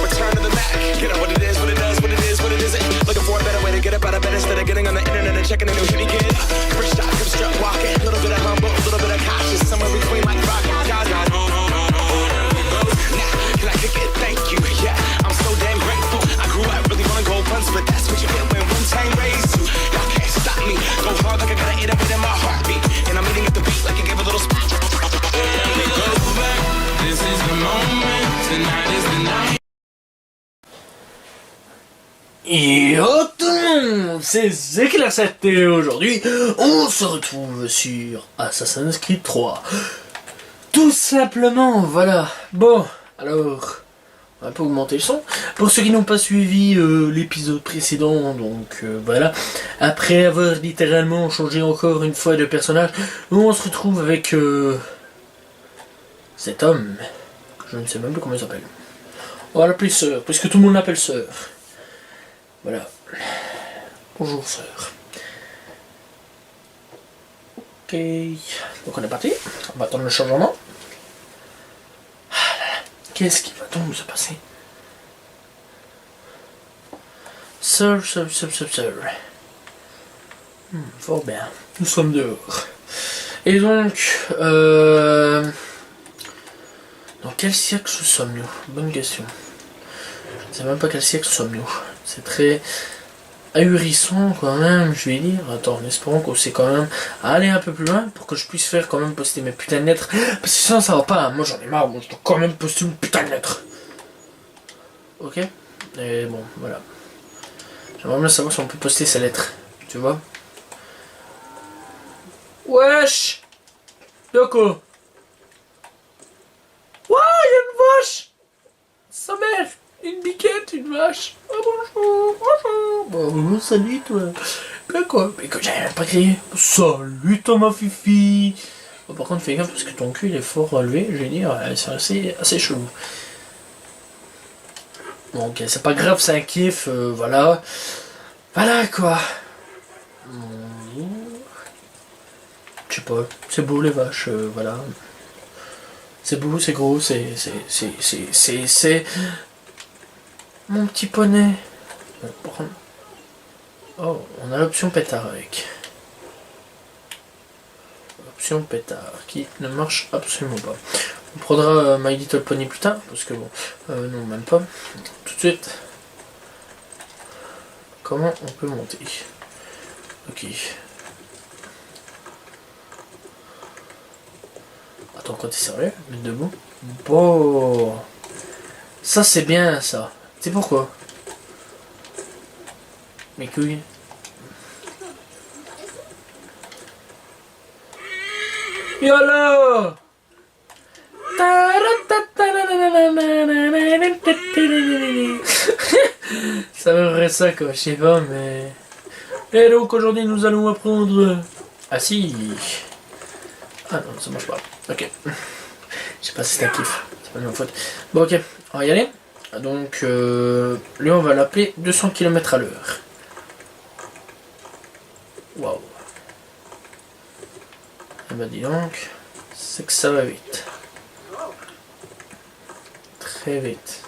Return to the Mac. You know what it is, what it does, what it is, what it isn't. Looking for a better way to get up out of bed instead of getting on the internet and checking a new hit kid. First shot, good strut walking. A little bit of humble, a little bit of cautious. Somewhere between like rock and God. Nah, can I kick it? Thank you. Yeah, I'm so damn grateful. I grew up really wanna go once, but that's what you get when Wu-Tang raised you. Y'all can't stop me. Go hard like I gotta eat up it in my heartbeat. And I'm eating at the beat like I gave a little spot. This is the moment. Tonight is the night. Yo tout le monde, c'est Zekler7 et aujourd'hui on se retrouve sur Assassin's Creed 3. Tout simplement, voilà. Bon, alors, on va un peu augmenter le son. Pour ceux qui n'ont pas suivi l'épisode précédent, donc voilà. Après avoir littéralement changé encore une fois de personnage, on se retrouve avec cet homme, que je ne sais même plus comment il s'appelle. On va l'appeler Sœur, puisque tout le monde l'appelle Sœur. Voilà. Bonjour sœur. Ok. Donc on est parti. On va attendre le changement. Ah là là. Qu'est-ce qui va donc se passer? Sœur. Fort bien. Nous sommes dehors. Et donc, dans quel siècle sommes-nous? Bonne question. Je ne sais même pas quel siècle sommes-nous. C'est très ahurissant quand même, je vais dire. Attends, en espérant qu'on sait quand même aller un peu plus loin pour que je puisse faire quand même poster mes putains de lettres. Parce que sinon ça va pas, moi j'en ai marre, moi je dois quand même poster une putain de lettre. Ok? Et bon, voilà. J'aimerais bien savoir si on peut poster ces lettres, tu vois? Wesh! Yoko! Ouah, y'a une vache! Sa mère! Une biquette, une vache. Oh, bonjour, bonjour. Bon, salut toi. Ben quoi? Mais que j'avais même pas crié. Salut toi ma fifi. Bon, par contre fais gaffe parce que ton cul il est fort relevé, je vais dire, c'est assez chelou. Bon ok, c'est pas grave, c'est un kiff, voilà. Voilà quoi. Je sais pas, c'est beau les vaches, voilà. C'est beau, c'est gros, c'est... Mon petit poney. Oh, on a l'option pétard avec. Option pétard qui ne marche absolument pas. On prendra My Little Pony plus tard parce que bon, non même pas. Tout de suite. Comment on peut monter? Ok. Attends, quand t'es sérieux? Mettre debout. Bon. Ça c'est bien ça. C'est pourquoi? Mes couilles. YOLO! Ça me ferait ça quoi, je sais pas mais... Et donc aujourd'hui nous allons apprendre... Ah si. Ah non, ça marche pas. Ok. Je sais pas si c'est un kiff. C'est pas de ma faute. Bon ok, on va y aller. Donc, lui on va l'appeler 200 km à l'heure. Waouh. Et bah dis donc, c'est que ça va vite. Très vite.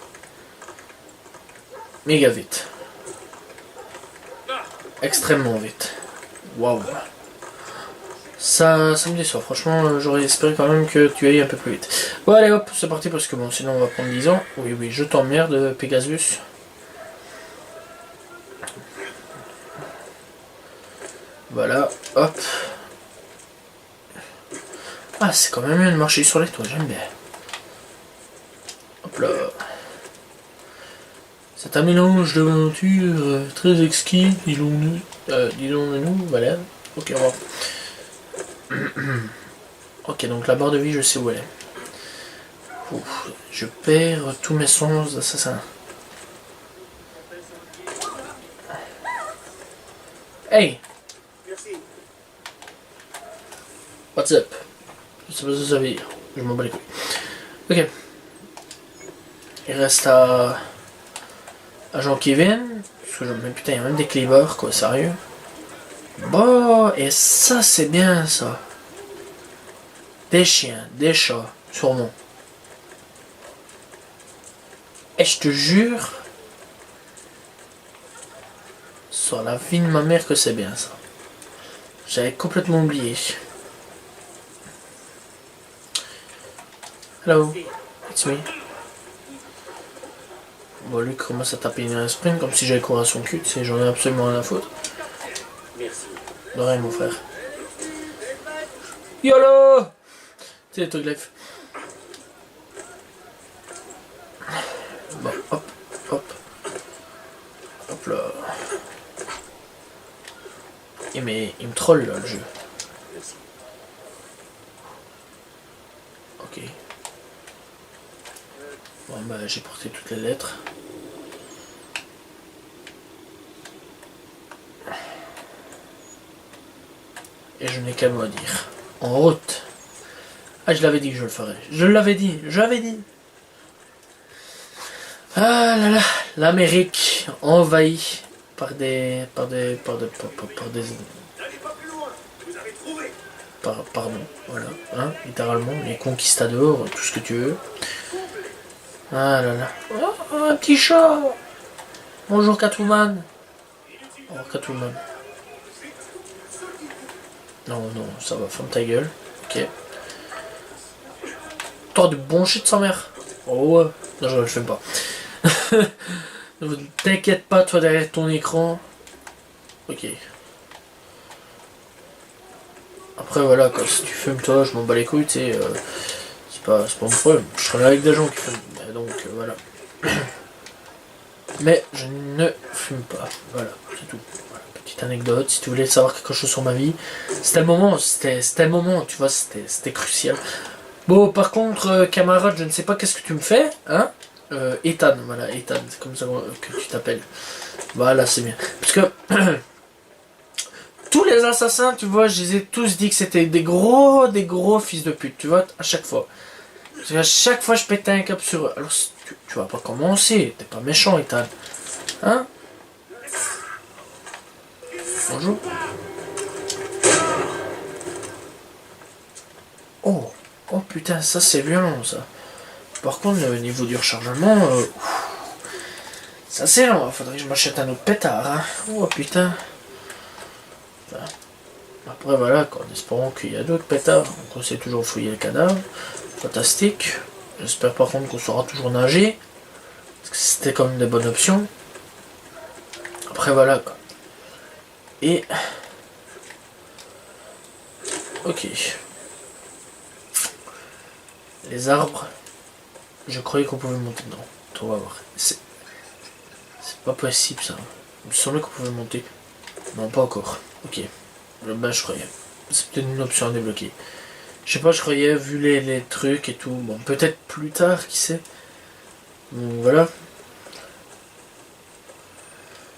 Méga vite. Extrêmement vite. Waouh. Ça me déçoit, franchement j'aurais espéré quand même que tu ailles un peu plus vite. Bon allez hop, c'est parti parce que bon sinon on va prendre 10 ans. Oui, je t'emmerde Pegasus. Voilà, hop. Ah c'est quand même mieux de marcher sur les toits, j'aime bien. Hop là. C'est un mélange d'aventure très exquis, disons-nous, voilà. Ok, on va. Ok, donc la barre de vie, je sais où elle est. Ouf, je perds tous mes sens d'assassin. Hey! What's up? Je sais pas ce que ça veut dire. Je m'en bats les couilles. Ok. Il reste à Jean-Kevin. Parce que mais putain, il y a même des cleavers, quoi, sérieux. Bon, et ça c'est bien ça. Des chiens, des chats, sûrement. Et je te jure, sur la vie de ma mère que c'est bien ça. J'avais complètement oublié. Hello, it's me. Bon, lui commence à taper une sprint comme si j'allais courir à son cul, tu sais, j'en ai absolument rien à foutre. Merci. De rien, mon frère. YOLO! Tu sais, les trucs live. Bon, hop, hop. Hop là. Et mais il me troll là, le jeu. Merci. Ok. Bon, bah, j'ai porté toutes les lettres. Et je n'ai qu'un mot à dire. En route. Ah, je l'avais dit que je le ferais. Je l'avais dit. Ah là là. L'Amérique envahie par des... Pardon. Voilà. Hein, littéralement. Les conquistadors, tout ce que tu veux. Ah là là. Oh, un petit chat. Bonjour Catwoman. Oh, Catwoman. Non, ça va, ferme ta gueule. Ok. Toi de bon shit sans mère. Oh ouais. Non, je le fais pas. Ne t'inquiète pas, toi derrière ton écran. Ok. Après voilà, quoi, si tu fumes toi, je m'en bats les couilles, tu sais. C'est pas mon problème. Je travaille avec des gens qui fument. Donc voilà. Mais je ne fume pas. Voilà, c'est tout. Voilà, petite anecdote. Si tu voulais savoir quelque chose sur ma vie, c'était le moment, tu vois, c'était crucial. Bon, par contre, camarade, je ne sais pas qu'est-ce que tu me fais, hein. Ethan, voilà, Ethan, c'est comme ça que tu t'appelles. Voilà, c'est bien. Parce que tous les assassins, tu vois, je les ai tous dit que c'était des gros fils de pute, tu vois, à chaque fois. Parce qu'à chaque fois, je pétais un cap sur eux. Alors, tu vas pas commencer, t'es pas méchant, Ethan. Hein? Bonjour. Oh putain, ça c'est violent, ça. Par contre, au niveau du rechargement, ça c'est lent. Faudrait que je m'achète un autre pétard, hein. Oh putain. Enfin, après, voilà, quoi, en espérant qu'il y a d'autres pétards. Donc, on sait toujours fouiller le cadavre. Fantastique. J'espère par contre qu'on saura toujours nager. Parce que c'était quand même des bonnes options. Après, voilà, quoi. Et... Ok. Les arbres... Je croyais qu'on pouvait monter dedans. On va voir. C'est pas possible, ça. Il me semblait qu'on pouvait monter. Non, pas encore. Ok. Ben, je croyais. C'est peut-être une option à débloquer. Je sais pas, je croyais, vu les trucs et tout. Bon, peut-être plus tard, qui sait. Donc, voilà.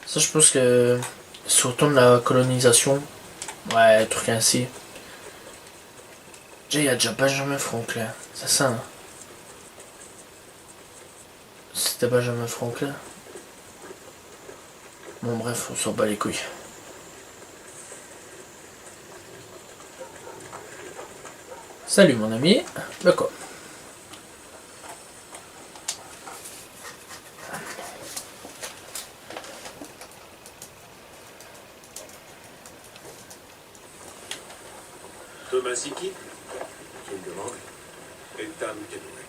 Ça, je pense que... Surtout de la colonisation. Ouais, truc ainsi. Il y a déjà Benjamin Franklin. C'est ça, hein. C'était Benjamin Franklin. Bon, bref, on s'en bat les couilles. Salut mon ami. D'accord. Thomas Siki, Qui me demande? Ethan Kenway.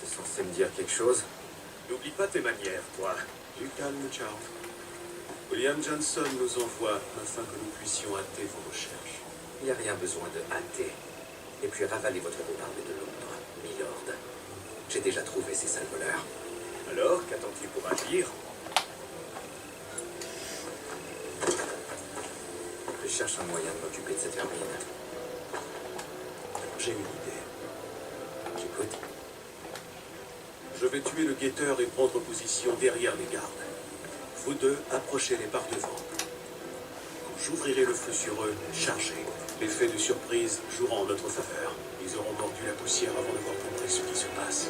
C'est censé me dire quelque chose? N'oublie pas tes manières, toi. Du calme, Charles. William Johnson nous envoie afin que nous puissions hâter vos recherches. Il n'y a rien besoin de hâter. Et puis ravaler votre départ de Londres, Milord. J'ai déjà trouvé ces sales voleurs. Alors, qu'attends-tu pour agir? Je cherche un moyen de m'occuper de cette vermine. J'ai une idée. J'écoute. Je vais tuer le guetteur et prendre position derrière les gardes. Vous deux, approchez-les par devant. Quand j'ouvrirai le feu sur eux, chargez. L'effet de surprise jouera en notre faveur. Ils auront mordu la poussière avant d'avoir compris ce qui se passe.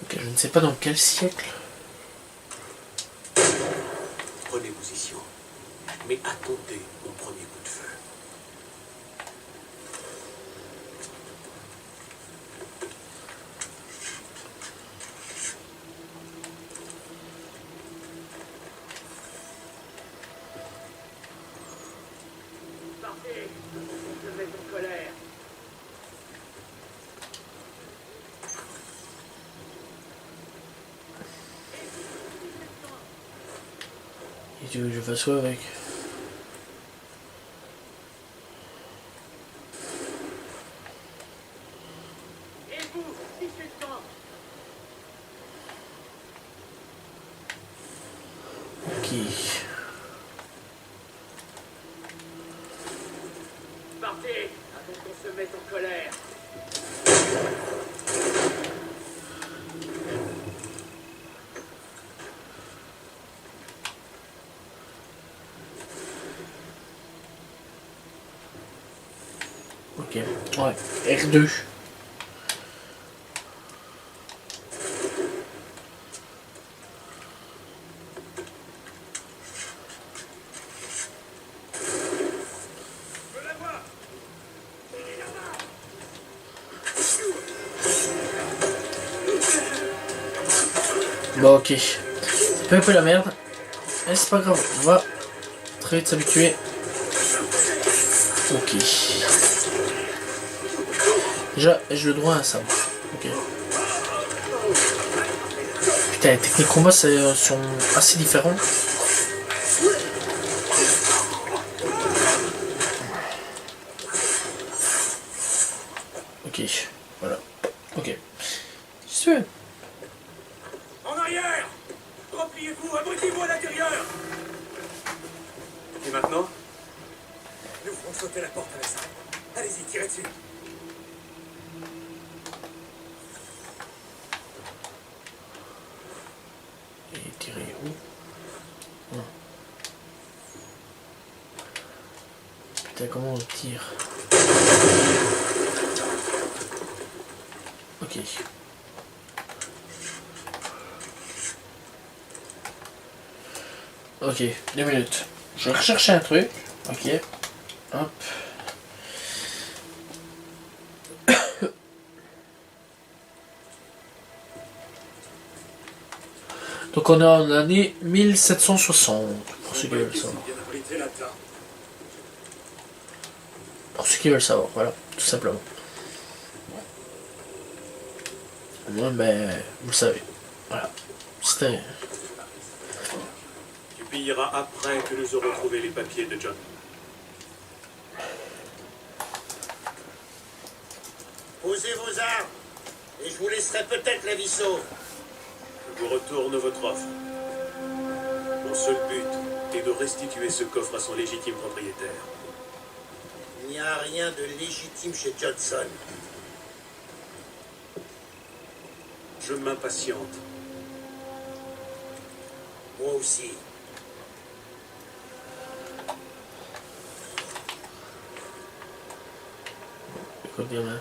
Ok, je ne sais pas dans quel siècle. prenez position. Mais attendez mon premier coup de feu. Partez, je me mets en colère. Et tu veux que je fasse quoi avec? Et vous, si c'est le temps. Ok. Partez, avant qu'on se mette en colère. Ok. Ouais. R2. Bon, ok. C'est pas un peu la merde. Mais c'est pas grave. On va très vite s'habituer. Ok. Déjà, j'ai le droit à ça. Ok. Putain, les techniques combat sont assez différentes. Ok. Voilà. Ok. Sûr. En arrière! Repliez-vous, abritez-vous à l'intérieur! Et maintenant? Nous ferons sauter la porte avec ça. Allez-y, tirez dessus. Et tirer où? Putain, comment on tire? Ok. Ok, 2 minutes. Je vais rechercher un truc. Ok. Hop. Donc on est en année 1760, pour ceux qui veulent savoir. Bien abrité là-dedans. Pour ceux qui veulent savoir, voilà, tout simplement. Moi, ben, vous le savez. Voilà. C'était... Tu pilleras après que nous aurons trouvé les papiers de John. Posez vos armes, et je vous laisserai peut-être la vie sauve. Je vous retourne votre offre. Mon seul but est de restituer ce coffre à son légitime propriétaire. Il n'y a rien de légitime chez Johnson. Je m'impatiente. Moi aussi. Écoute bien, hein.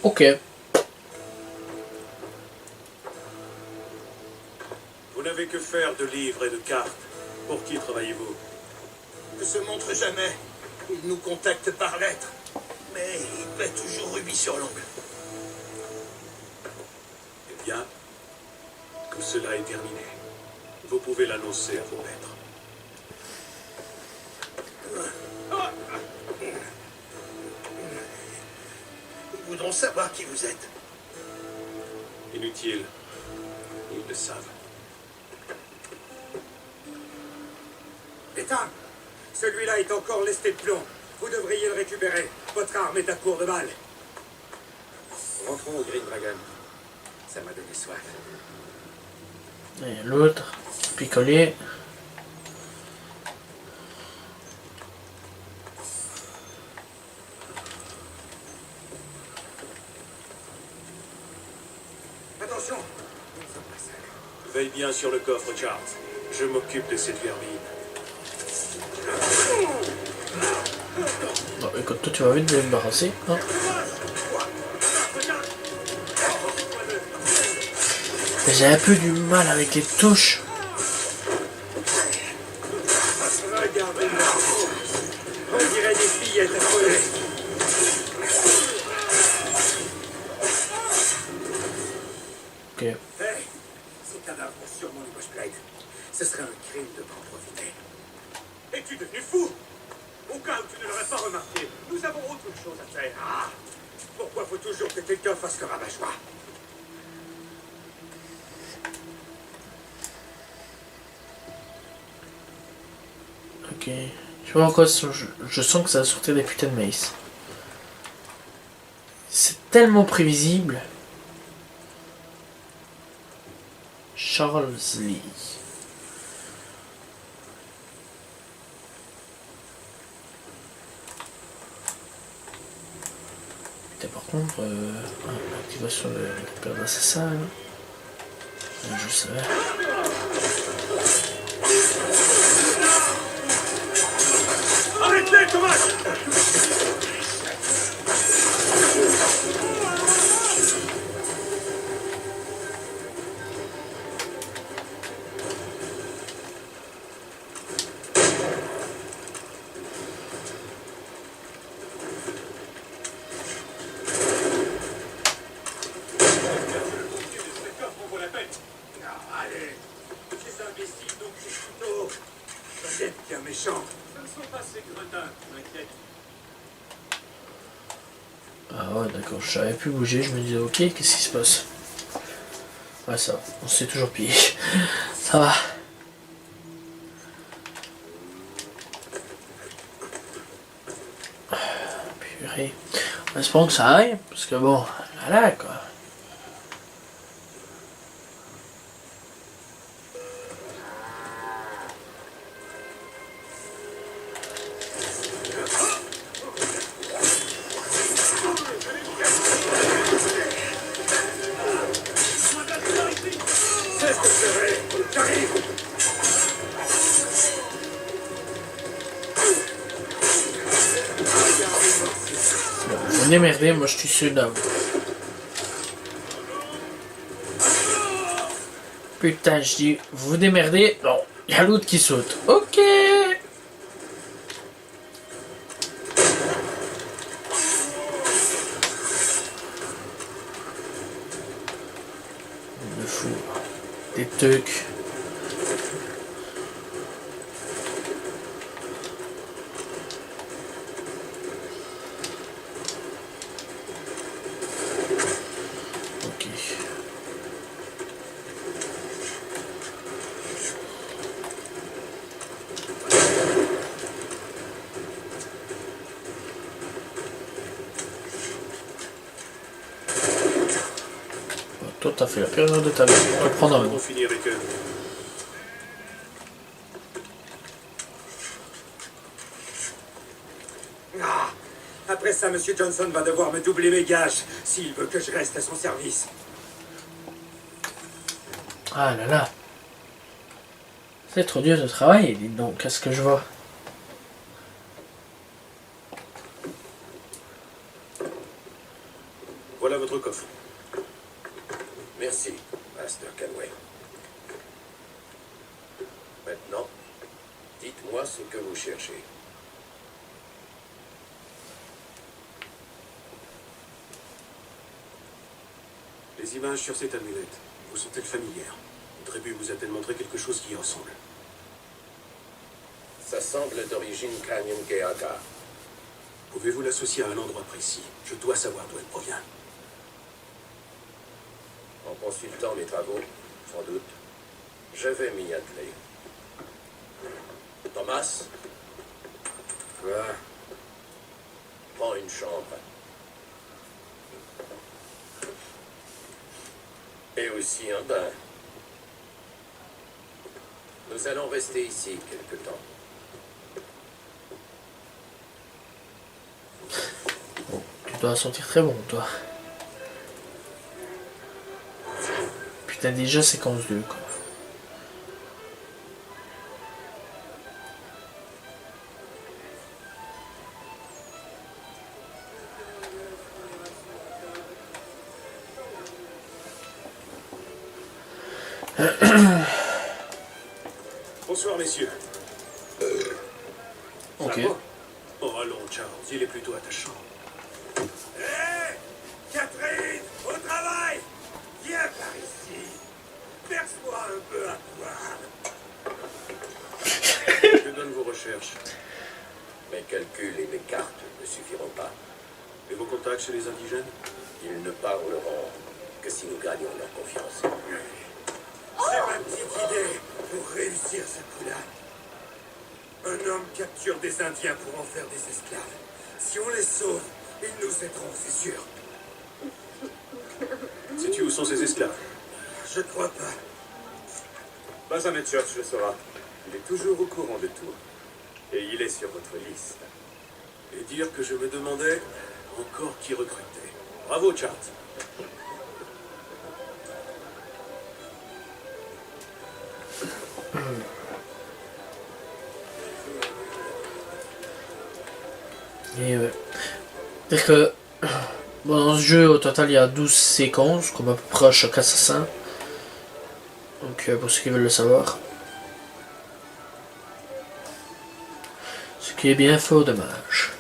Ok. Vous n'avez que faire de livres et de cartes. Pour qui travaillez-vous? Ne se montre jamais. Il nous contacte par lettre. Mais il paie toujours rubis sur l'ongle. Eh bien, tout cela est terminé. Vous pouvez l'annoncer à vos maîtres. Nous voudrons savoir qui vous êtes. Inutile. Ils le savent. Ethan, celui-là est encore lesté de plomb. Vous devriez le récupérer. Votre arme est à court de balles. Rentrons au Green Dragon. Ça m'a donné soif. Et l'autre, picolé. Attention. Veille bien sur le coffre, Charles. Je m'occupe de cette vermine. Bon, écoute, toi, tu vas vite te débarrasser. Hein. J'ai un peu du mal avec les touches. Regardez-moi. On dirait des fillettes affolées. Ok. Hey, ces cadavres ont sûrement les Washblade. Ce serait un crime de ne pas en profiter. Es-tu devenu fou? Au cas où tu ne l'aurais pas remarqué, nous avons autre chose à faire. Ah, pourquoi faut toujours que quelqu'un fasse le rabat-joie? Ok. Tu vois quoi, je sens que ça va sortir des putains de maïs. C'est tellement prévisible. Charles Lee. Putain, par contre, activation de père d'assassin. Je savais. Arrête-les, Thomas! Allez, ces imbéciles donc ces couteaux. Vous êtes bien méchants. Ce ne sont pas ces gredins, m'inquiète. Ah ouais, d'accord, je savais plus bouger, je me disais ok, qu'est-ce qui se passe? Ouais, ça va, on s'est toujours pillé. Ça va. Purée. En espérant que ça aille, parce que bon, voilà quoi. Cesse de pleurer. J'arrive. Bon, vous démerdez, moi je suis celui-là. Putain, je dis, vous démerdez. Non, il y a l'autre qui saute. Ok. Le fou. Des trucs. Ok. Bon, toi, t'as fait la période de ta vie. On va prendre un On finit avec eux. Ah, après ça, Monsieur Johnson va devoir me doubler mes gages s'il veut que je reste à son service. Ah là là. C'est trop dur de travailler, dites donc. Qu'est-ce que je vois? Voilà votre coffre. Merci, Master Canway. Maintenant, dites-moi ce que vous cherchez. Les images sur cette amulette vous sont-elles familières? Une tribu vous a-t-elle montré quelque chose qui y ressemble? Ça semble d'origine Canyon Keaka. Pouvez-vous l'associer à un endroit précis? Je dois savoir d'où elle provient. En consultant mes travaux, sans doute, je vais m'y atteler. Thomas? Quoi? Prends une chambre. Et aussi un bain. Nous allons rester ici quelque temps. Tu dois sentir très bon, toi. Putain, déjà séquence 2, quoi. Bonsoir, messieurs. Ok. Ça va? Oh, allons, Charles, il est plutôt attachant. Hé Catherine, au travail. Viens par ici. Verse-moi un peu à boire. Que donnent vos recherches? Mes calculs et mes cartes ne suffiront pas. Et vos contacts chez les indigènes? Ils ne parleront que si nous gagnons leur confiance. J'ai ma petite idée pour réussir ce coup-là. Un homme capture des Indiens pour en faire des esclaves. Si on les sauve, ils nous aideront, c'est sûr. Sais-tu où sont ces esclaves? Je crois pas. Benjamin Church le saura. Il est toujours au courant de tout. Et il est sur votre liste. Et dire que je me demandais encore qui recruter. Bravo, Charles. Et ouais. C'est-à-dire que bon, dans ce jeu, au total, il y a 12 séquences, comme à peu près à chaque assassin. Donc, pour ceux qui veulent le savoir. Ce qui est bien faux dommage.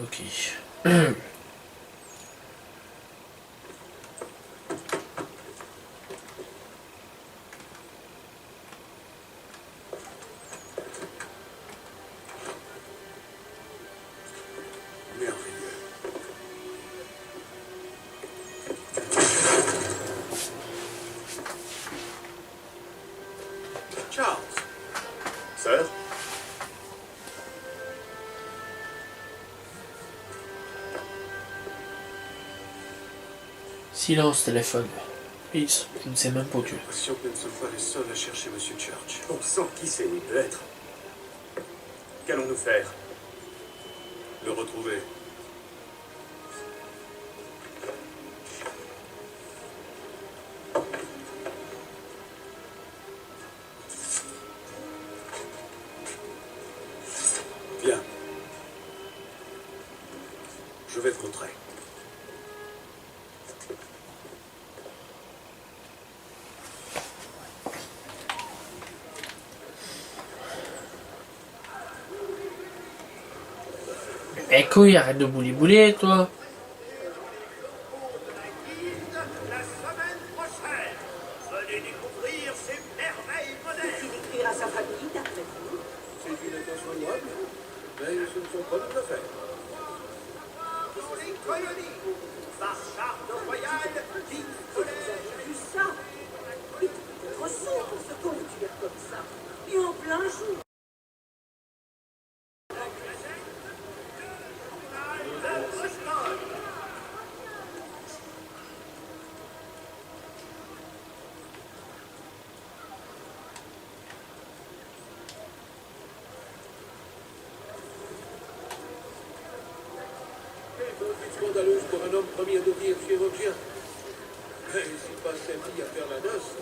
Ok. Merveilleux. Charles. Sir? Silence, téléphone. Please, je ne sais même pas où tu es. J'ai l'impression que nous ne sommes pas les seuls à chercher Monsieur Church. On sent qui c'est, il peut être. Qu'allons-nous faire? Le retrouver. Viens. Je vais te montrer. Eh couille, arrête de bouler toi. La semaine prochaine, venez découvrir ces merveilles modernes. Écrire à sa famille, d'après vous. C'est une intention louable, mais ce ne sont pas nos affaires. Pour les colonies, par charte royale, dit Vous avez vu ça? Il faut être sourd pour se conduire comme ça. Et en plein jour. Scandaleuse pour un homme promis à devenir chirurgien. Mais s'il passe sa vie à faire la noce,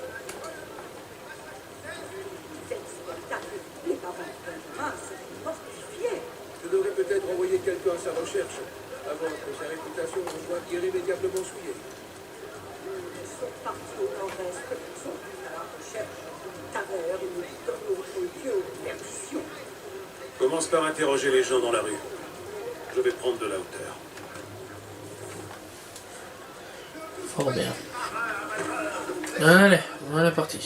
Cette spectacle, les parents de Benjamin se mortifiés. je devrais peut-être envoyer quelqu'un à sa recherche, avant que sa réputation ne soit irrémédiablement souillée. Ils sont partis au nord-est, sont venus à la recherche d'une taverne ou d'un autre lieu de perdition. Commence par interroger les gens dans la rue. Je vais prendre de la hauteur. Fort bien. Allez, voilà parti.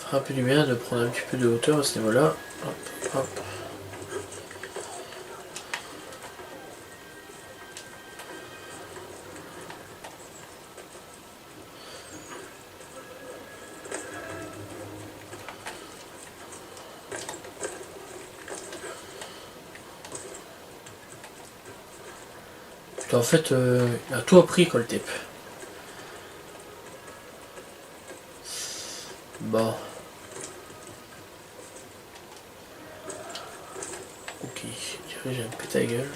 Ça fera un peu du bien de prendre un petit peu de hauteur à ce niveau-là. Hop, hop. En fait, il a tout appris, Coltep. Bon. Ok, dirige un peu ta gueule.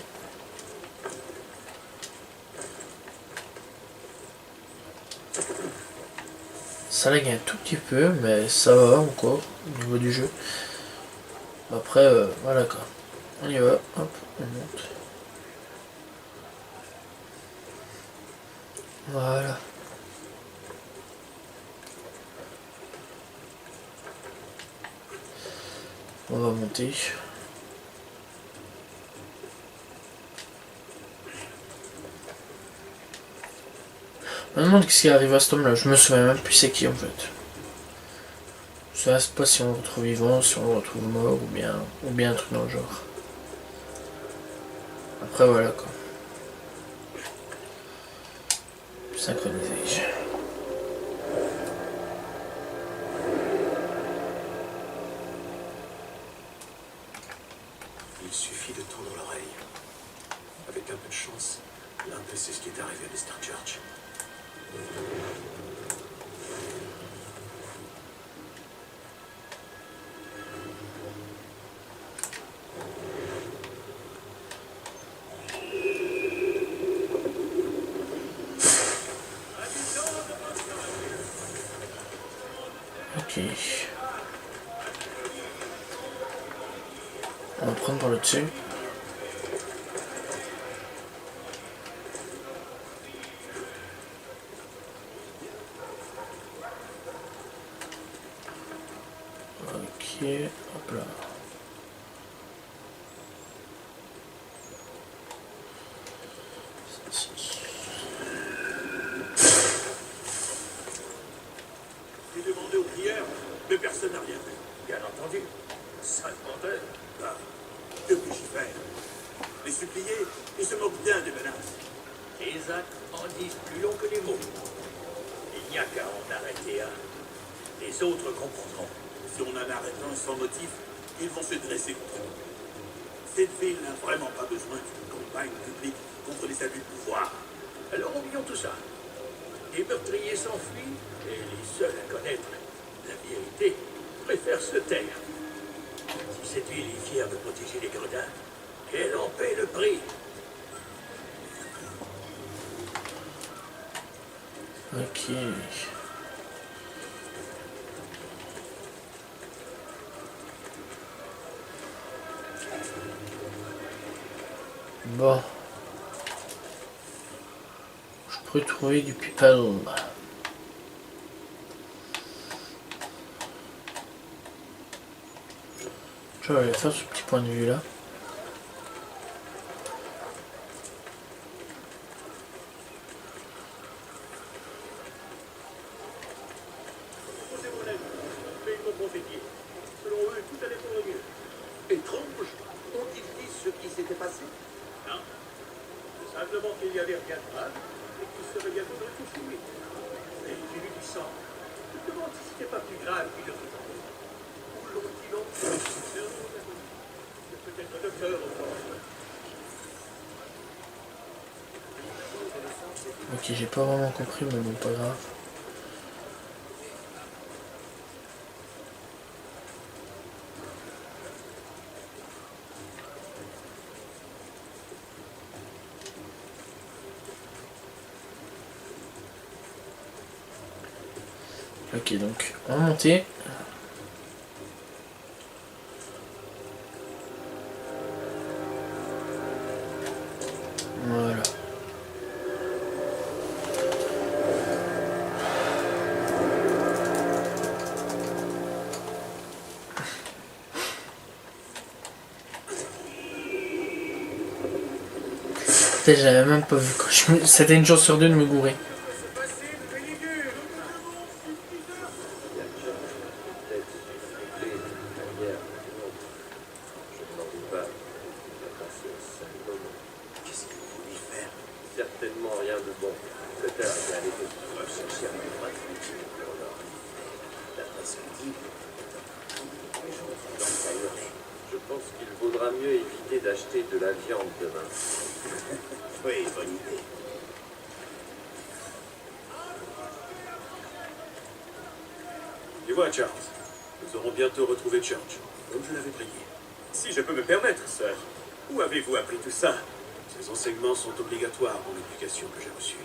Ça lag un tout petit peu, mais ça va encore au niveau du jeu. Après, voilà quoi. On y va, hop, on monte. Voilà. On va monter. Je me demande ce qui arrive à cet homme-là. Je me souviens même plus c'est qui en fait. Je sais pas si on le retrouve vivant, si on le retrouve mort ou bien un truc dans le genre. Après voilà quoi. Synchronisé. Il suffit de tendre l'oreille. Avec un peu de chance, l'un d'eux sait ce qui est arrivé à Mr. Church. Ok. On va prendre par le dessus. Ok, hop là. J'ai demandé aux prières, mais personne n'a rien fait. Bien entendu. Sale menteur. Ah, que puis-je faire? Les supplier, ils se moquent bien des menaces. Les actes en disent plus long que les mots. Il n'y a qu'à en arrêter un. Les autres comprendront. Si on en arrête un sans motif, ils vont se dresser contre nous. Cette ville n'a vraiment pas besoin d'une campagne publique contre les abus de pouvoir. Alors oublions tout ça. Les meurtriers s'enfuient et les seuls à connaître la vérité préfèrent se taire. Si cette ville est fière de protéger les gredins, qu'elle en paie le prix. Ok. Bon. Je peux trouver du people. Je vais faire ce petit point de vue là. Posez mon avis, mais ils m'ont prophétié. Selon eux, tout allait pour le mieux. Étrange. Ont-ils dit ce qui s'était passé? Non. Simplement qu'il y avait rien de grave et qu'il serait bientôt de tout fini. Et j'ai vu du sang. Je me demande si c'était pas plus grave qu'il le prétendait. Où l'ont-ils envoyé? C'est peut-être le docteur au fond. Ok, j'ai pas vraiment compris, mais bon, pas grave. Ok, donc on va monter. Voilà. Peut-être j'avais même pas vu quand c'était une chance sur deux de me gourer. Qu'est-ce que vous voulez faire? Certainement rien de bon. Peut-être est allé de Chercher à me droite d'après ce qu'il dit, les gens vont donc à hurler. Je pense qu'il vaudra mieux éviter d'acheter de la viande demain. Oui, bonne idée. Tu vois, Charles, nous aurons bientôt retrouvé Church, comme je l'avais prié. Si je peux me permettre, sœur, où avez-vous appris tout ça? Ces enseignements sont obligatoires dans l'éducation que j'ai reçue.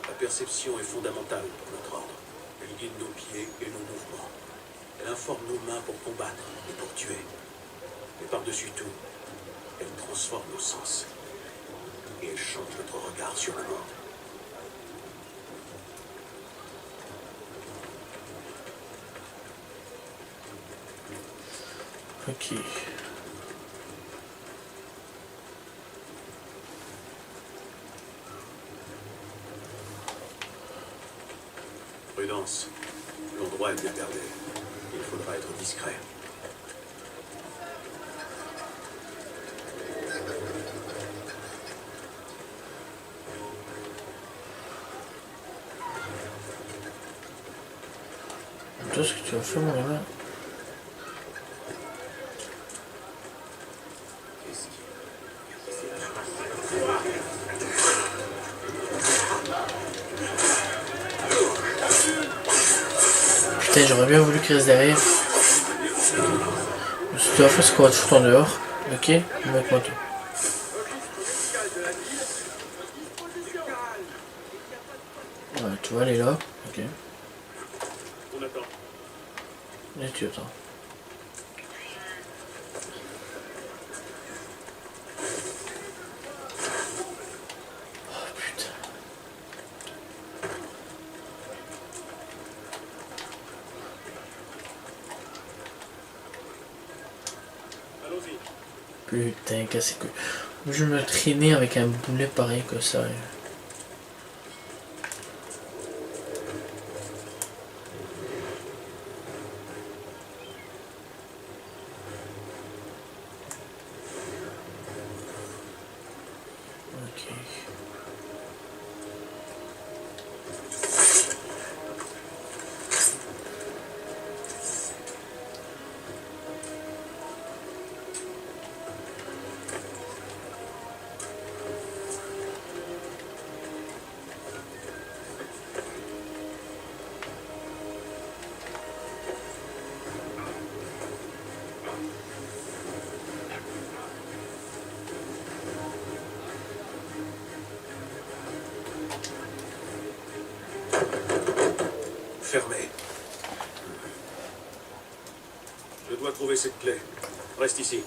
La perception est fondamentale pour notre ordre. Elle guide nos pieds et nos mouvements. Elle informe nos mains pour combattre et pour tuer. Mais par-dessus tout, elle transforme nos sens. Et elle change notre regard sur le monde. Ok. Prudence. L'endroit est bien gardé. Il faudra être discret. Toi, ce que tu as fait, mon gamin. Putain, j'aurais bien voulu qu'il reste derrière. Mais si tu vas faire ce qu'on va te foutre en dehors. Ok, mets-moi tout. Ouais, tu vas aller là. Ok. On attend. Et tu attends. Oh putain. Allons-y. Putain, cassé que. Je me traînais avec un boulet pareil que ça. Ok. Fermé. Je dois trouver cette clé. Reste ici.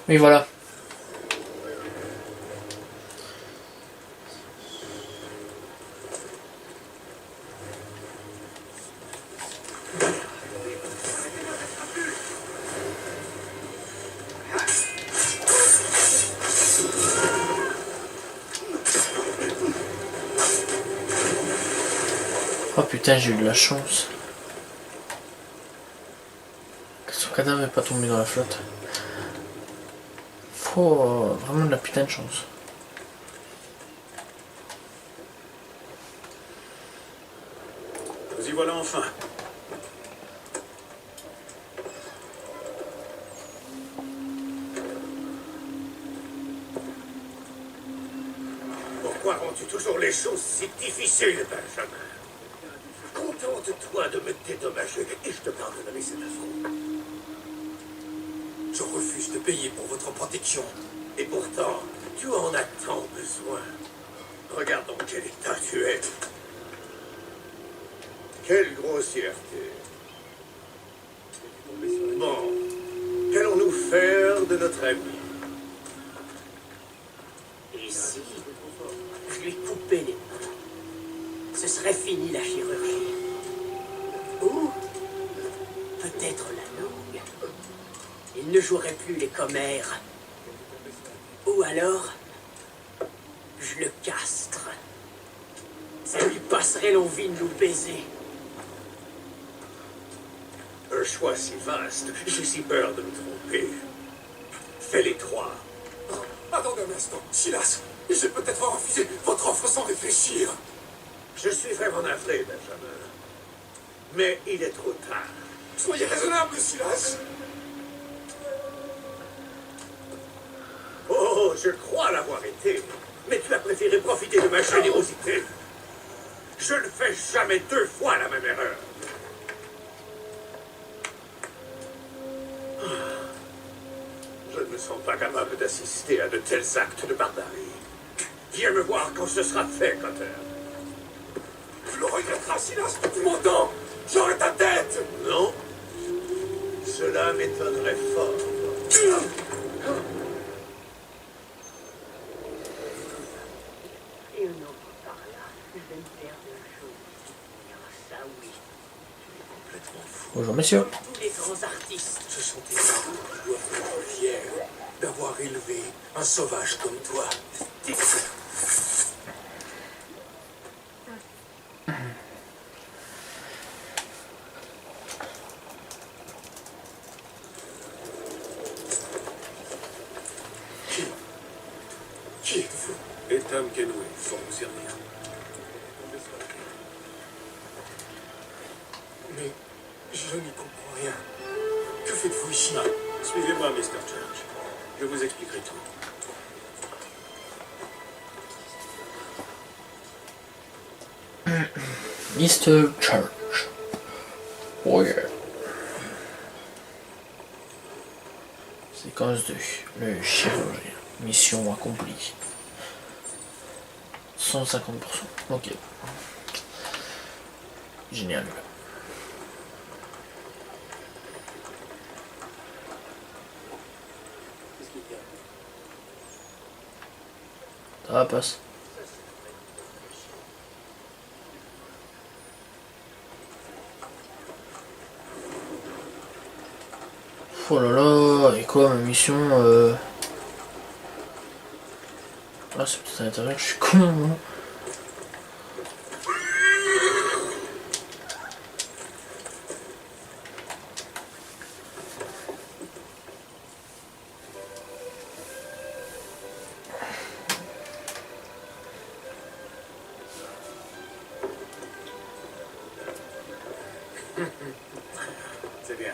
Oui, voilà. Oh putain, j'ai eu de la chance. Que son cadavre n'est pas tombé dans la flotte. Faut vraiment de la putain de chance. Nous y voilà enfin. Pourquoi rends-tu toujours les choses si difficiles, Benjamin? Contente-toi de me dédommager et je te pardonnerai cet affront. Je refuse de payer pour votre protection. Et pourtant, tu en as tant besoin. Regarde dans quel état tu es. Quelle grossièreté. Bon, qu'allons-nous faire de notre ami? Ici, je lui coupais les mains. Ce serait fini la chirurgie. Ou peut-être la langue. Il ne jouerait plus les commères. Ou alors, je le castre. Ça lui passerait l'envie de nous baiser. Un choix si vaste, j'ai si peur de me tromper. Fais les trois. Attendez un instant, Silas. J'ai peut-être refusé votre offre sans réfléchir. Je suis vraiment navré, Benjamin. Mais il est trop tard. Soyez raisonnable, Silas. Oh, je crois l'avoir été. Mais tu as préféré profiter de ma générosité. Je ne fais jamais deux fois la même erreur. Je ne me sens pas capable d'assister à de tels actes de barbarie. Viens me voir quand ce sera fait, Cotter. Tu le regretteras, Silas. Tu m'entends? J'aurai ta tête. Non? Cela m'étonnerait fort. Et un autre par là. Je vais me faire de la chose. Ah, ça oui. Complètement fou. Bonjour messieurs. Tous les grands artistes. Ce sont tes parents qui doivent être fiers d'avoir élevé un sauvage comme toi. Qui êtes-vous? Etam Kenway, pour vous servir. Mais je n'y comprends rien. Que faites-vous ici? Suivez-moi, Mr. Church. Je vous expliquerai tout. Mr. Church. Oh yeah. Séquence 2. Le chirurgien. Mission accomplie. 150%. Ok. Génial. Ça va, passe. Oh là là, et quoi ma mission Ah, c'est peut-être à l'intérieur, je suis con moi. C'est bien.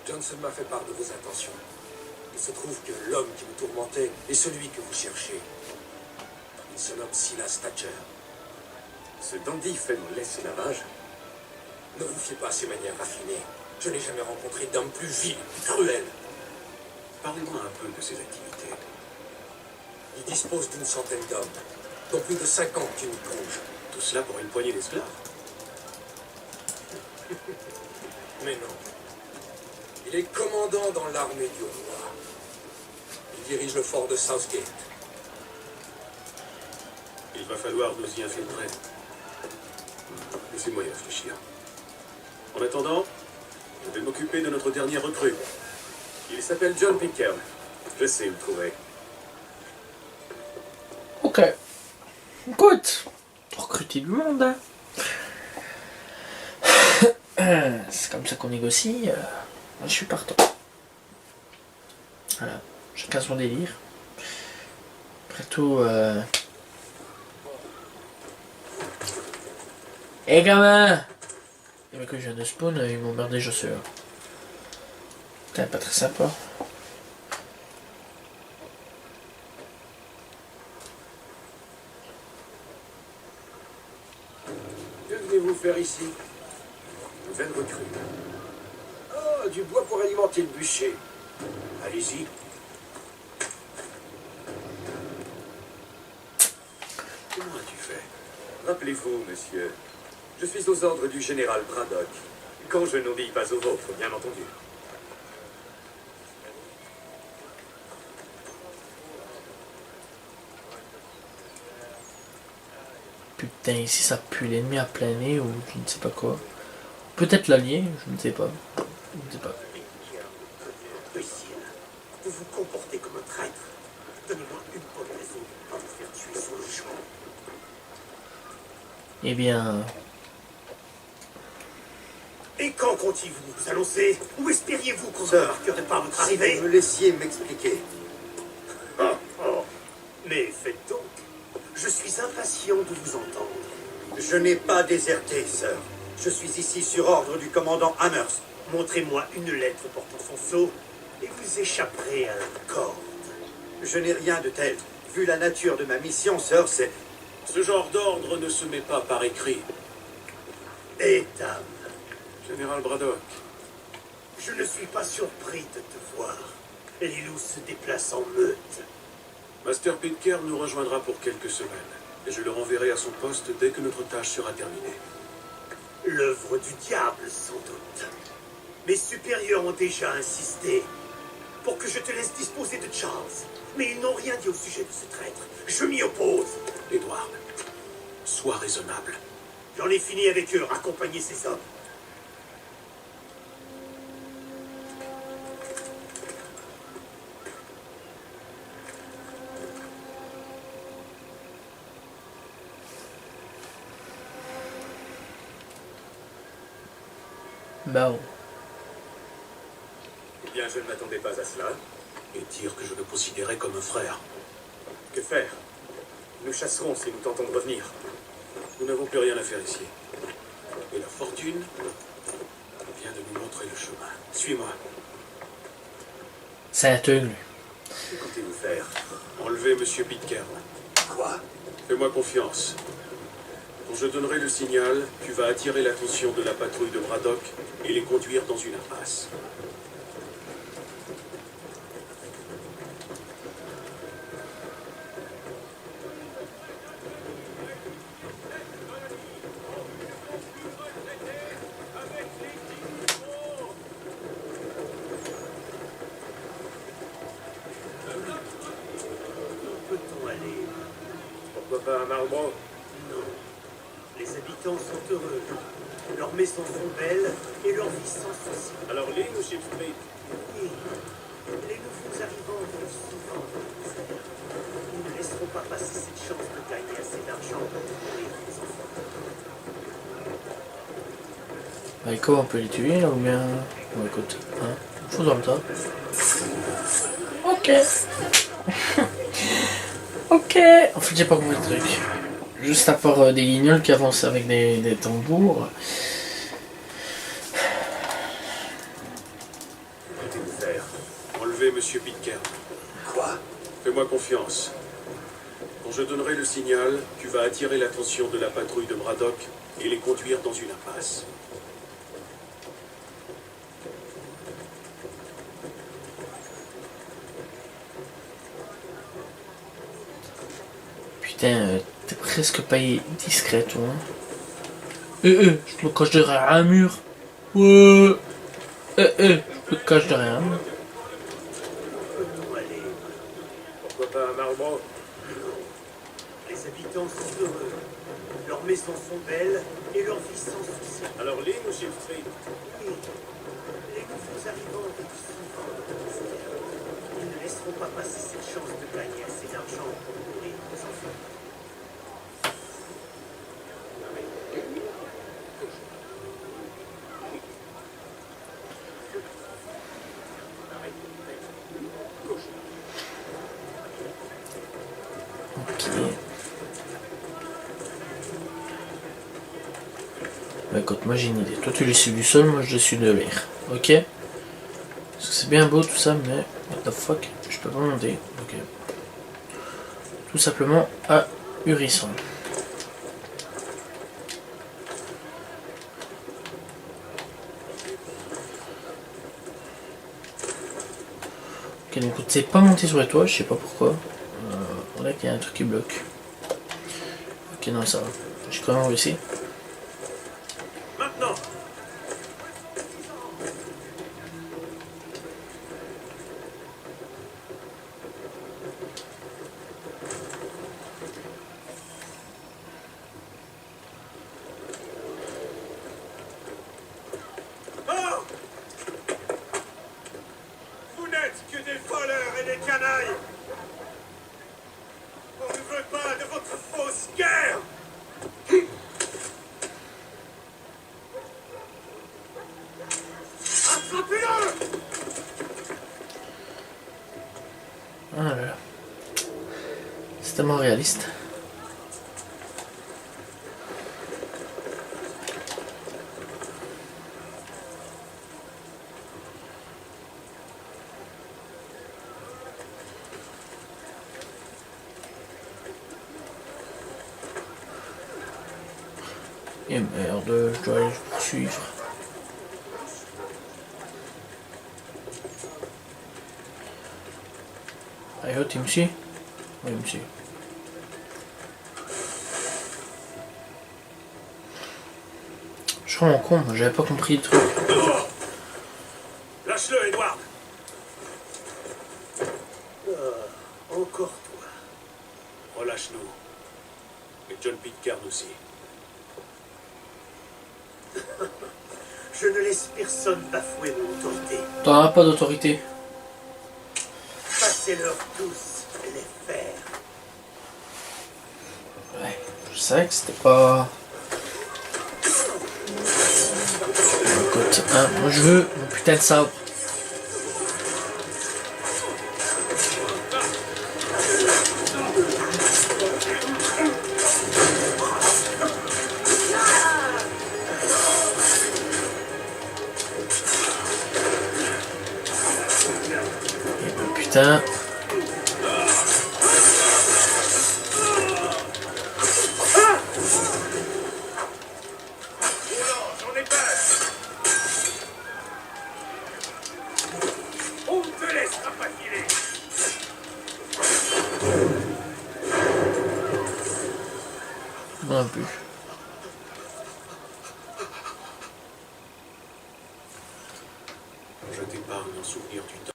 Johnson m'a fait part de vos intentions. Il se trouve que l'homme qui vous tourmentait est celui que vous cherchez. Il se nomme Silas Thatcher. Ce dandy fait mon l'esclavage. Ne vous fiez pas à ses manières raffinées. Je n'ai jamais rencontré d'homme plus vil, plus cruel. Parlez-moi un peu de ses activités. Il dispose d'une centaine d'hommes, dont plus de 50 uniques rouges. Tout cela pour une poignée d'esclaves. Mais non. Il est commandant dans l'armée du roi. Il dirige le fort de Southgate. Il va falloir nous y infiltrer. Laissez-moi y réfléchir. En attendant, je vais m'occuper de notre dernier recrue. Il s'appelle John Pickard. Je sais où le trouver. Ok. Écoute, pour recruter du monde, hein. C'est comme ça qu'on négocie. Moi, je suis partant. Voilà, chacun son délire. Après tout, Eh gamin! Les mecs que je viens de spawn, ils m'ont merdé, je sais. Putain, pas très sympa. Que venez-vous faire ici? Nouvelle recrue. Oh, du bois pour alimenter le bûcher. Allez-y. Comment as-tu fait? Rappelez-vous, monsieur, je suis aux ordres du général Braddock. Quand je n'obéis pas aux vôtres, bien entendu. Putain, ici ça pue l'ennemi à plein nez ou je ne sais pas quoi. Peut-être l'allié, je ne sais pas. Je ne sais pas. Vous vous comportez comme un traître. Donnez-moi une bonne raison de ne pas vous faire tuer sur le champ. Eh bien, Et quand comptiez-vous vous annoncer? Où espériez-vous qu'on ne remarquerait pas votre arrivée? Vous me laissiez m'expliquer. Oh. Mais faites donc. Je suis impatient de vous entendre. Je n'ai pas déserté, sœur. Je suis ici sur ordre du commandant Amherst. Montrez-moi une lettre portant son sceau et vous échapperez à la corde. Je n'ai rien de tel. Vu la nature de ma mission, sœur, c'est... Ce genre d'ordre ne se met pas par écrit. Et dame, Général Braddock, je ne suis pas surpris de te voir. Les loups se déplacent en meute. Master Pitcairn nous rejoindra pour quelques semaines. Et je le renverrai à son poste dès que notre tâche sera terminée. L'œuvre du diable, sans doute. Mes supérieurs ont déjà insisté pour que je te laisse disposer de Charles. Mais ils n'ont rien dit au sujet de ce traître. Je m'y oppose. Edward, sois raisonnable. J'en ai fini avec eux. Accompagner ces hommes. Bah oh. Eh bien, je ne m'attendais pas à cela. Et dire que je le considérais comme un frère. Que faire? Nous chasserons si nous tentons de revenir. Nous n'avons plus rien à faire ici. Et la fortune vient de nous montrer le chemin. Suis-moi. C'est un teug, lui. Que comptez-vous faire? Enlevez Monsieur Pitcairn. Quoi? Fais-moi confiance. Quand je donnerai le signal, tu vas attirer l'attention de la patrouille de Braddock et les conduire dans une impasse. Où peut-on aller? Pourquoi pas à Marlborough? Non. Les habitants sont heureux. Leurs maisons sont belles et leur vie sans souci. Alors l'île ou Ship Street? Oui. Les nouveaux arrivants vont souvent dans le désert. Ils ne laisseront pas passer cette chance de gagner assez d'argent pour nourrir les enfants. Bah, comment on peut les tuer là ou bien. Bon, écoute, hein, faut dans le tas. Ok. Ok. En fait, j'ai pas compris le truc. Juste à part des guignols qui avancent avec des tambours. Que comptez-vous faire? Enlevez Monsieur Pitcairn. Quoi? Fais-moi confiance. Quand je donnerai le signal, tu vas attirer l'attention de la patrouille de Braddock et les conduire dans une impasse. Putain, t'es presque pas discret, toi. Hein. Je me cache derrière un mur. Ouais. Je me cache derrière un mur. Peut-on aller? Pourquoi pas à Marlborough? Les habitants sont heureux. Leurs maisons sont belles et leur vie sans souci. Alors l'île ou Ship Street? Oui. Les nouveaux arrivants vivent souvent dans le désert. Ils ne laisseront pas passer cette chance de gagner assez d'argent pour nourrir les enfants. Ok. Bah écoute, moi j'ai une idée. Toi tu les suis du sol, moi je les suis de l'air. Ok? Parce que c'est bien beau tout ça, mais what the fuck, je peux pas monter. Ok. Tout simplement ahurissant. Ok, donc c'est pas monter sur les toits, je sais pas pourquoi. Là qu'il y a un truc qui bloque. Ok, non, ça va. J'ai quand même réussi. Maintenant! Oh! Vous n'êtes que des voleurs et des canailles! On ne veut pas de votre fausse guerre! Attrapez-le! Ah là là. C'est tellement réaliste. Et merde, je dois aller le poursuivre. Allez, tu me suis? Oui, il me suit. Je suis vraiment con, j'avais pas compris le truc. Lâche-le, Edward. Encore toi. Relâche-nous. Et John Pitcairn aussi. Je ne laisse personne bafouer mon autorité. T'en as pas d'autorité. Passez-leur tous les fers. Ouais, je savais que c'était pas... Écoute, hein, moi je veux mon putain de sabre. Et mon putain... J'en ai peur. On ne te laissera pas filer. Non plus. Je t'épargne un souvenir du temps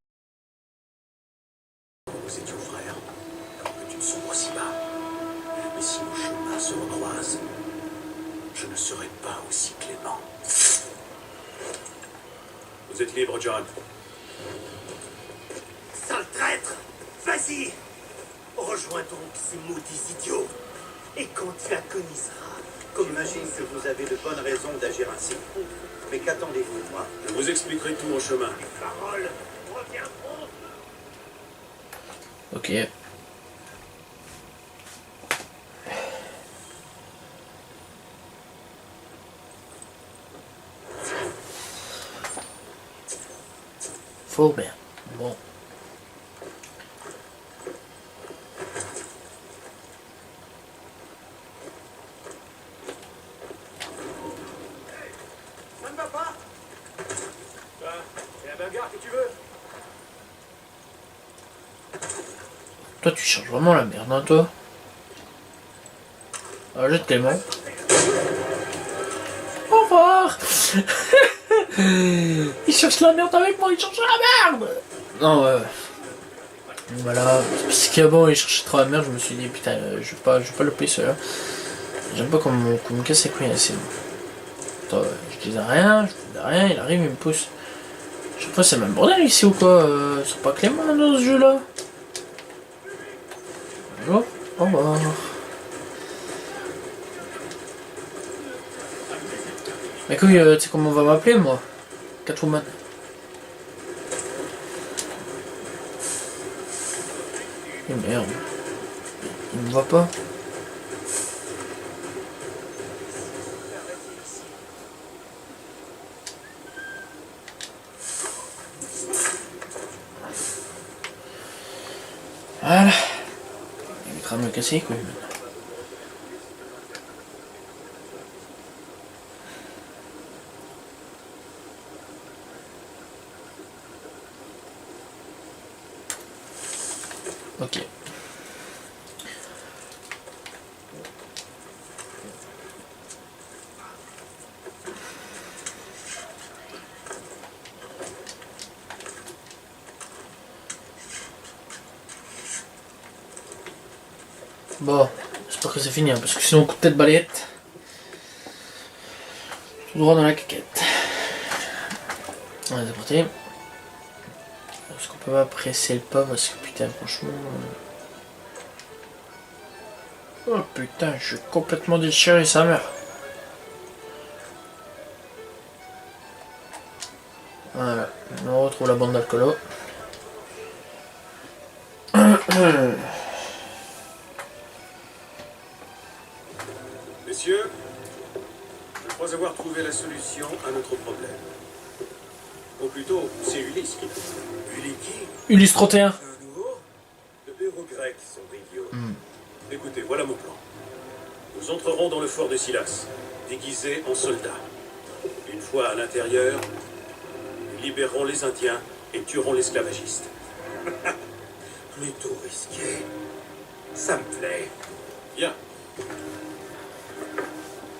où nous étions frères, que tu ne sombres si bas. Mais si nos chemins se recroisent, je ne serai pas aussi clément. Vous êtes libre, John. Sale traître! Vas-y! Rejoins donc ces maudits idiots. Et quand tu agoniseras, J'imagine que vous avez de bonnes raisons d'agir ainsi. Mais qu'attendez-vous de moi? Je vous expliquerai tout en chemin. paroles reviendront. Ok. Faut bien. Bon. Ça ne va pas? C'est la bagarre que tu veux? Toi, tu cherches vraiment la merde, hein, toi. Ah, jette Clément. Au revoir. Il cherche la merde avec moi, il cherche la merde. Non, ouais. Voilà. Parce qu'avant, il cherchait trop la merde, je me suis dit, putain, je vais pas le payer celui-là. J'aime pas qu'on me casse les couilles, c'est bon. Attends, je disais rien, il arrive, il me pousse. Je sais pas, c'est le même bordel ici ou quoi? C'est pas Clément dans ce jeu-là. Bonjour, au revoir. Mais couille, tu sais comment on va m'appeler, moi? Catwoman. Et merde. Il me voit pas. Voilà. Il est en train de me casser les couilles maintenant. Ok. Bon, j'espère que c'est fini, hein, parce que sinon coup de tête balayette. Tout droit dans la caquette. Ouais, c'est parti. Est-ce qu'on peut pas presser le pas parce que putain franchement... Oh putain, je suis complètement déchiré sa mère. Voilà, on retrouve la bande d'alcoolo. Messieurs, je crois avoir trouvé la solution à notre problème. Ou plutôt, c'est Ulysse qui... Ulysse qui? Ulysse 31. Un nouveau? De héros grecs sont idiots. Écoutez, voilà mon plan. Nous entrerons dans le fort de Silas, déguisés en soldats. Une fois à l'intérieur, nous libérerons les Indiens et tuerons l'esclavagiste. Plutôt risqué. Ça me plaît. Bien.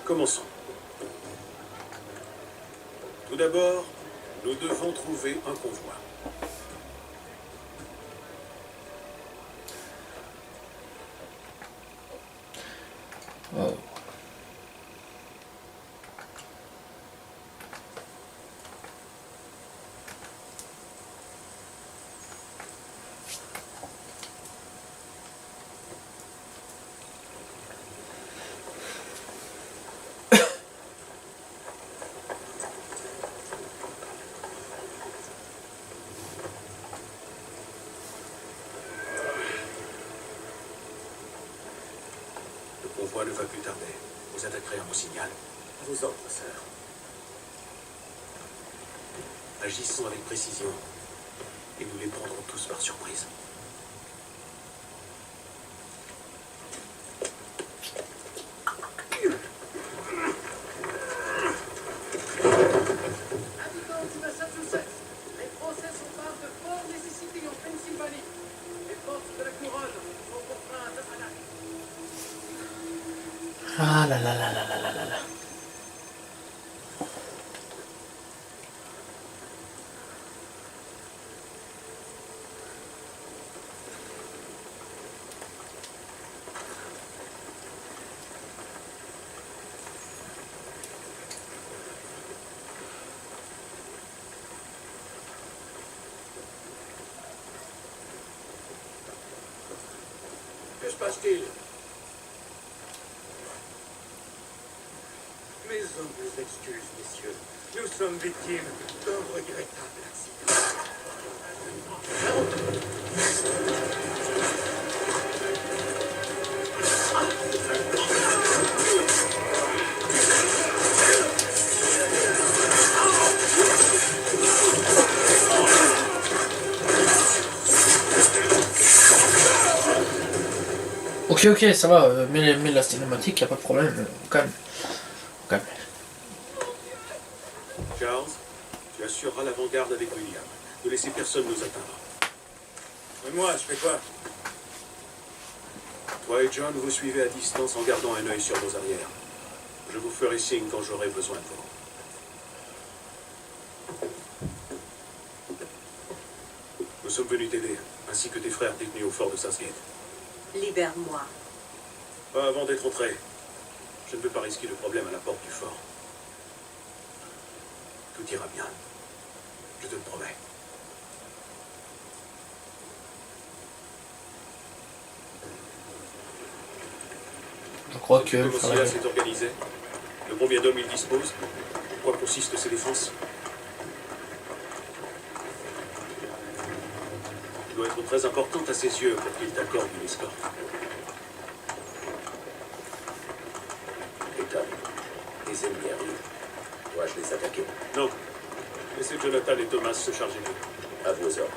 Commençons. Tout d'abord, nous devons trouver un convoi. Oh. Le convoi ne va plus tarder. Vous attaquerez à mon signal. Vous ordres, sœur. Agissons avec précision. Et nous les prendrons tous par surprise. Habitants du Massachusetts, les Français sont phare de Fort Mississippi en Pennsylvanie. Les forces de la couronne sont contraintes à l'arrêt. Ah là là là là là là là là. Que se passe-t-il? Mes humbles excuses, messieurs. Nous sommes victimes d'un regrettable accident. Ok, ok, ça va, mets la cinématique, y a pas de problème, calme. Calme. Charles, tu assureras l'avant-garde avec William. Ne laissez personne nous atteindre. Et moi, je fais quoi? Toi et John, vous suivez à distance en gardant un œil sur nos arrières. Je vous ferai signe quand j'aurai besoin de vous. Nous sommes venus t'aider, ainsi que tes frères détenus au fort de Southgate. Libère-moi. Pas avant d'être entré. Je ne veux pas risquer de problème à la porte du fort. Tout ira bien. Je te le promets. Je crois que... Comment Silas s'est organisé? De combien d'hommes il dispose? En quoi consistent ses défenses? Tu dois être très importante à ses yeux pour qu'il t'accorde une escorte. Ethan, les ennemis arrivent. Dois-je les attaquer? Non. Laissez Jonathan et Thomas se charger d'eux. À vos ordres.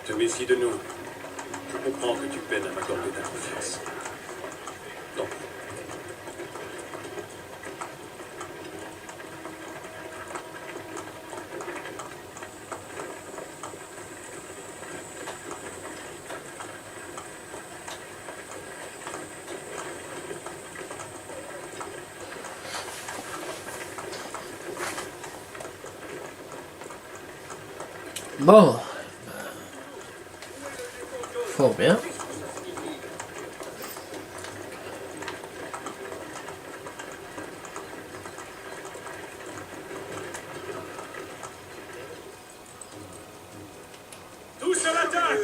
Te méfie de nous. Je comprends que tu peines à m'accorder ta confiance. Tant pis. Bon. Fort bien. Tous à l'attaque!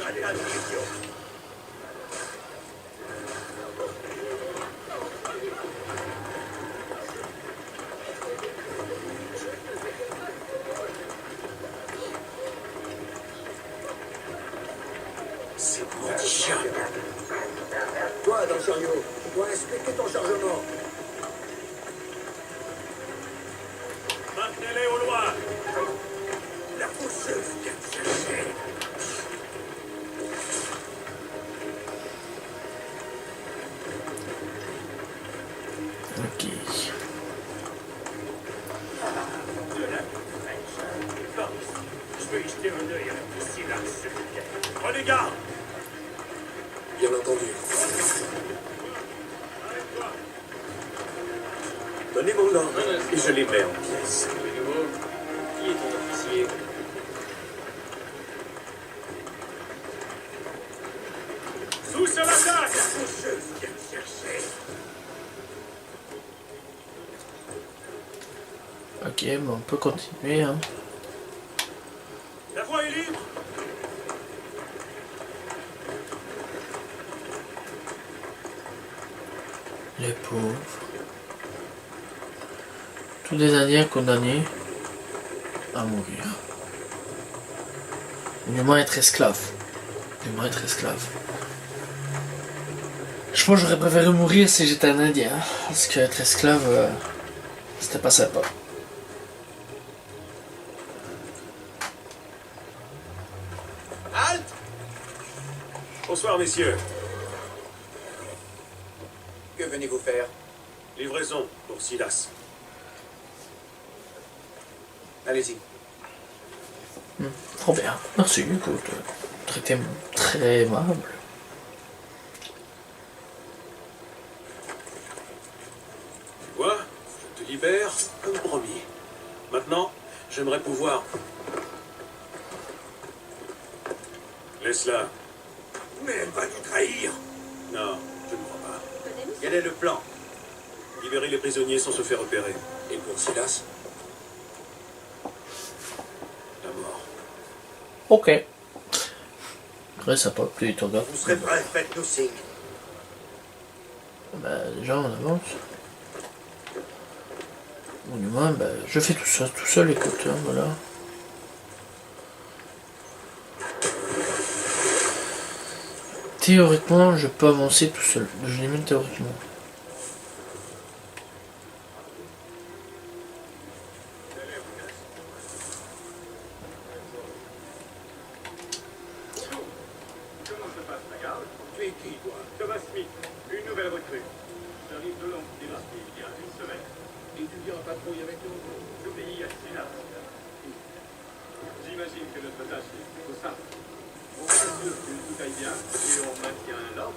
C'est mon chien. Toi, dans le chariot, tu dois inspecter ton chargement. Maintenez-les au loin! La pousseuse vient de chercher. Ok. De la fraîche. Par ici. Je veux y jeter un œil à la petite Silas, s'il vous plaît. Prenez garde. Bien entendu. Donnez mon ordre et je les mets en pièces. Qui est ton officier? Sous sur l'attaque. Faucheuse vient me chercher. Ok, bon, on peut continuer. Hein. La voie est libre. Les pauvres. Tous des Indiens condamnés à mourir. Du moins être esclave. Du moins être esclave. Je pense que j'aurais préféré mourir si j'étais un Indien. Hein, parce que être esclave, c'était pas sympa. Halte! Bonsoir, messieurs. Que venez-vous faire? Livraison pour Silas. Allez-y. Trop bien. Merci, écoute. Traité très aimable. Tu vois, je te libère comme promis. Maintenant, j'aimerais pouvoir... Laisse-la. Mais elle va nous trahir. Non, je ne crois pas. Quel est le plan? Libérer les prisonniers sans se faire repérer. Et pour Silas? La mort. Ok. Très sympa, plus tu regardes. Vous serez prêts, faites-nous signe. Bah, déjà on avance. Ou du moins, bah, je fais tout seul, écoute, hein, voilà. Théoriquement, je peux avancer tout seul. Je l'ai mis théoriquement. Comment se passe la garde? Tu es qui, toi? Thomas Smith, une nouvelle recrue. J'arrive de Londres, il y a une semaine. Et tu viens en patrouille avec nous? J'obéis à Silas. J'imagine que notre tâche est plutôt simple. On s'assure que tout aille bien et on maintient l'ordre.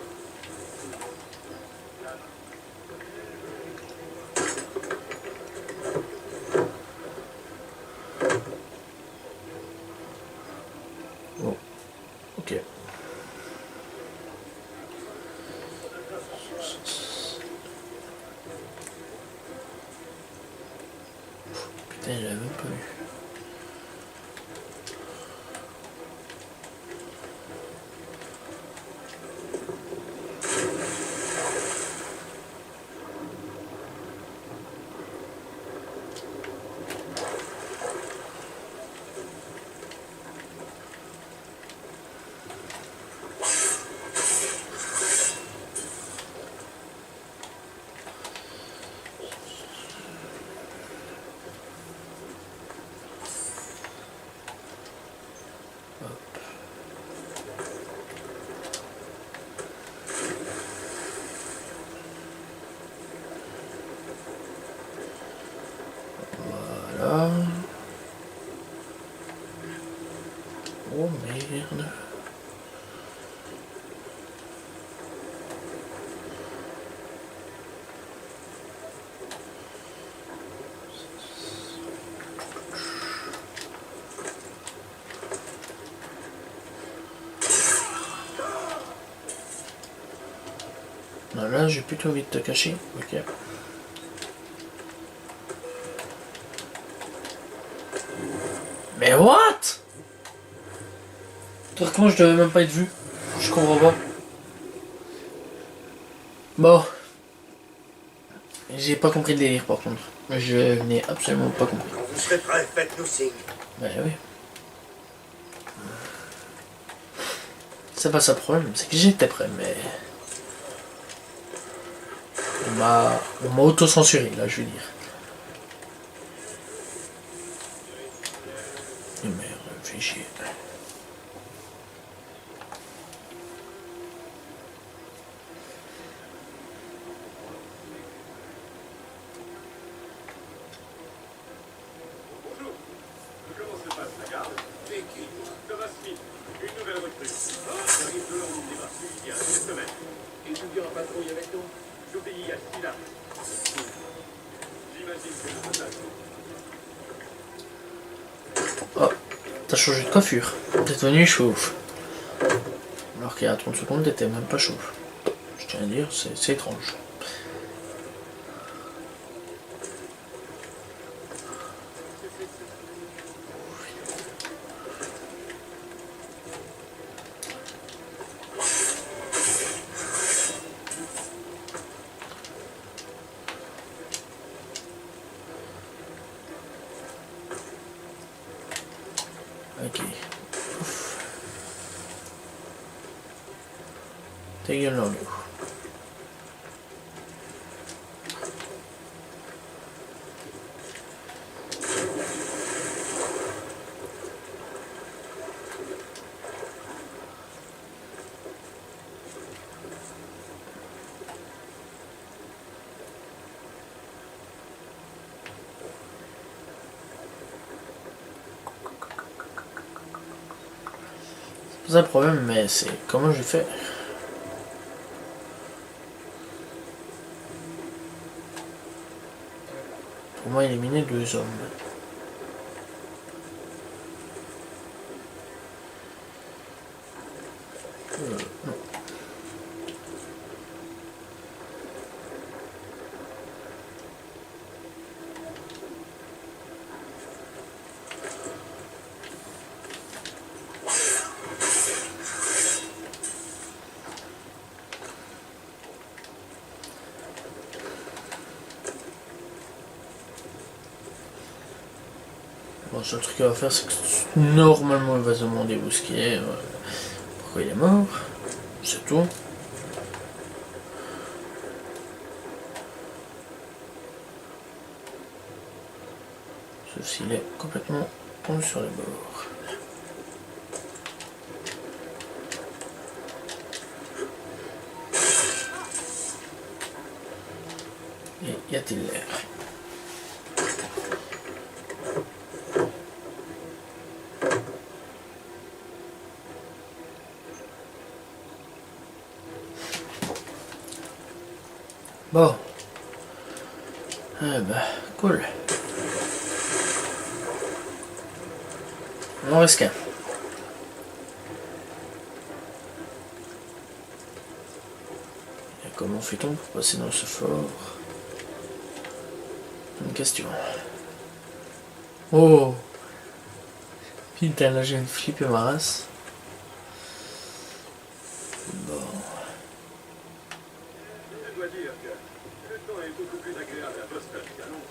Bon. Ok. Putain, je l'avais même pas vu. Voilà. Oh merde. Non, là j'ai plutôt envie de te cacher. Ok. Mais what? Théoriquement je devais même pas être vu. Je comprends pas. Bon. J'ai pas compris le délire par contre. Je n'ai absolument pas compris. Quand vous serez prêts, faites-nous signe. Bah oui. C'est pas ça le problème, c'est que j'étais prêt, mais... On m'a auto-censuré, là, je veux dire. Et merde, fais chier. Bonjour. Comment se passe la garde? Tu es qui? t'as changé de coiffure. T'es devenu chauve. Alors qu'il y a 30 secondes, t'étais même pas chauve. Je tiens à dire, c'est étrange. Ok. Ouf. Ta gueule dans l'eau. C'est un problème, mais c'est comment je fais. Pour moi, éliminer 2 hommes. Non. Bon, le seul truc qu'il va faire, c'est que normalement il va se demander où ce qu'il est, pourquoi il est mort, c'est tout. Sauf s'il est complètement pendu sur les bords. Et y a-t-il l'air? Bon. Eh ben, cool. On en reste qu'un. Et comment fait-on pour passer dans ce fort? Une question. Oh! Putain, là j'ai une flippé ma race. Bon. Je dois dire que le temps est beaucoup plus agréable à Boston qu'à Londres.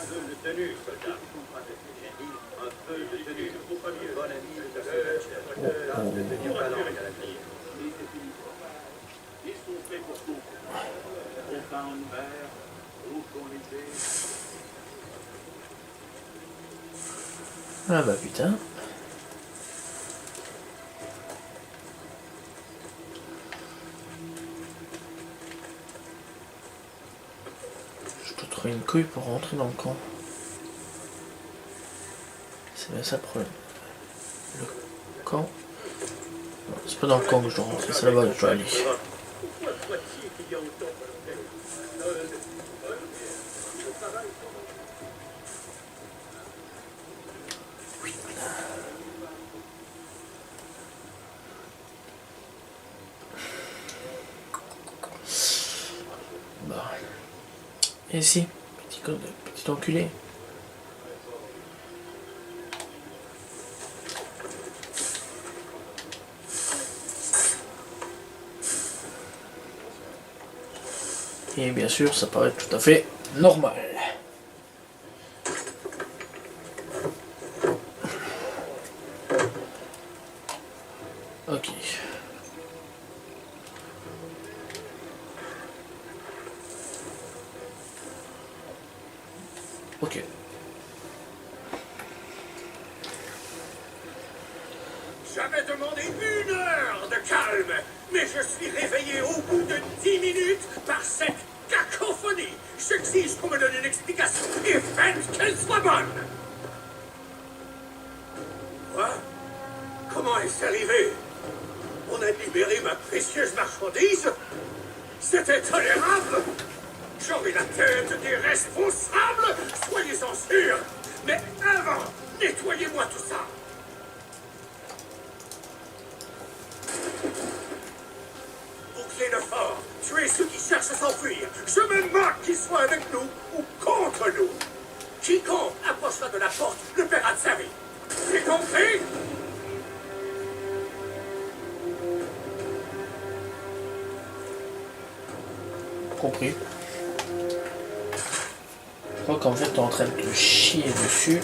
Un homme de tenue, soldat. Un peu de tenue. Bon ami de ta sœur. De tenir pas langue à l'avenir. Ils sont faits pour tout. Au pain en hiver, au bon été. Ah bah putain. Je dois trouver une couille pour rentrer dans le camp. C'est bien ça le problème. Le camp. Non, c'est pas dans le camp que je dois rentrer, c'est là-bas que je dois aller. Pourquoi crois-tu qu'il y a autant de volontaires? Bah. Et ici, petit enculé. Et bien sûr, ça paraît tout à fait normal. Ok. Ok. J'avais demandé 1 heure de calme, mais je suis réveillé au bout de 10 minutes par cette cacophonie. J'exige qu'on me donne une explication et faites qu'elle soit bonne. Quoi? Comment est-ce arrivé? On a libéré ma précieuse marchandise? C'était tolérable? J'aurai la tête des responsables, soyez-en sûrs. Mais avant, nettoyez-moi tout ça. cherche à s'enfuir. Je me moque qu'il soit avec nous ou contre nous. Quiconque approchera de la porte le paiera de sa vie. C'est compris? Compris. Je crois qu'en fait t'es en train de te chier dessus.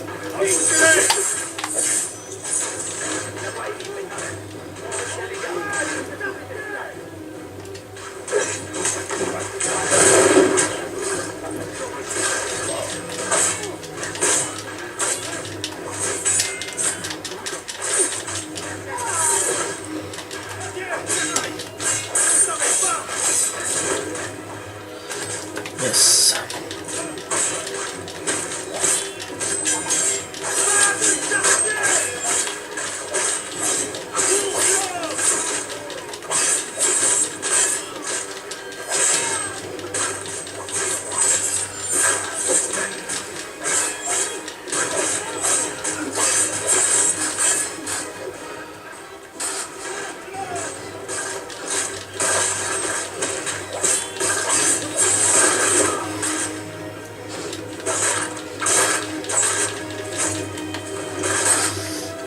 Yes.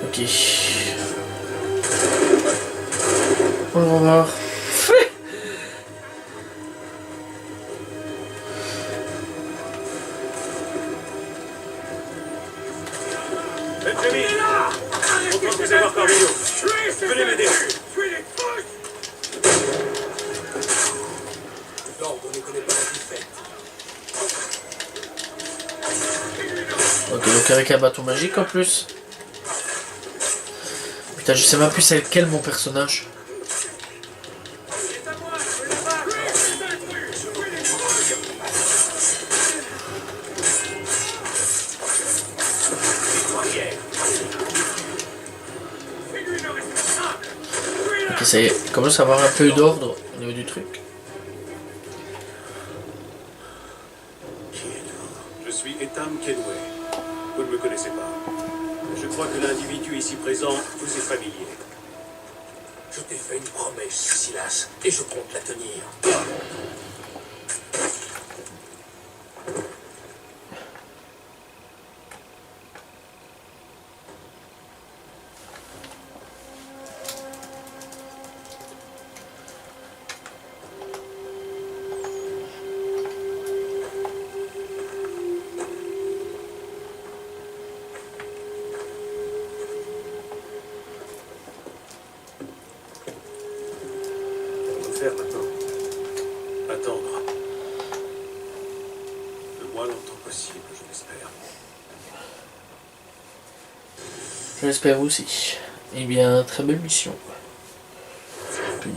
Ok. Au revoir. Benjamin, content de vous avoir parmi nous. Venez m'aider. L'ordre ne connaît pas la vie faite. Ok, donc avec un bâton magique en plus. Putain, je sais même plus c'est lequel mon personnage. Ok, ça y est, il commence à avoir un peu d'ordre au niveau du truc. Qui êtes-vous? Je suis Etam Kenway. Vous ne me connaissez pas. Je crois que l'individu ici présent vous est familier. Je t'ai fait une promesse, Silas, et je compte la tenir. Faire maintenant. Attendre. Le moins longtemps possible, je l'espère. Je l'espère aussi. Eh bien, très belle mission.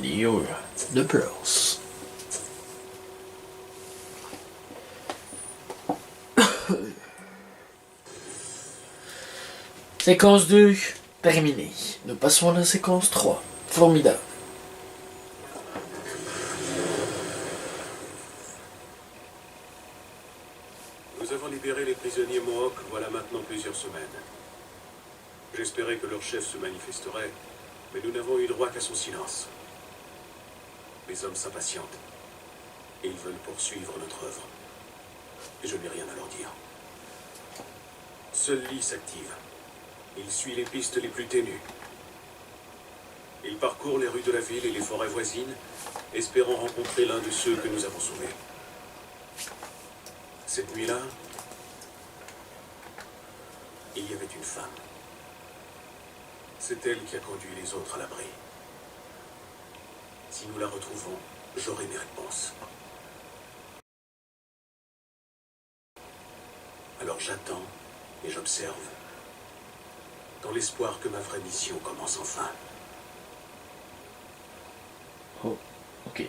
Lure de Pearls. Séquence 2 terminée. Nous passons à la séquence 3. Formidable. Nous avons libéré les prisonniers Mohawks voilà maintenant plusieurs semaines. J'espérais que leur chef se manifesterait, mais nous n'avons eu droit qu'à son silence. Les hommes s'impatientent, et ils veulent poursuivre notre œuvre. Et je n'ai rien à leur dire. Seul Lee s'active. Il suit les pistes les plus ténues. Il parcourt les rues de la ville et les forêts voisines, espérant rencontrer l'un de ceux que nous avons sauvés. Cette nuit-là, il y avait une femme. C'est elle qui a conduit les autres à l'abri. Si nous la retrouvons, j'aurai mes réponses. Alors j'attends et j'observe, dans l'espoir que ma vraie mission commence enfin. Oh, ok.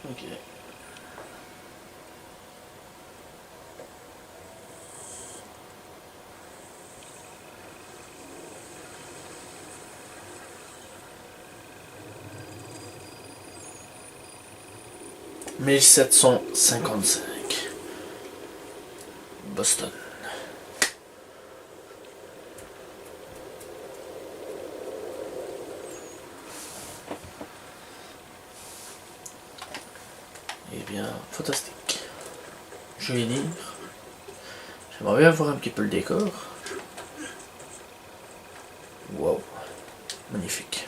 Ok. « 1755. Boston. » bien fantastique. Je vais dire. J'aimerais bien voir un petit peu le décor. Wow, magnifique.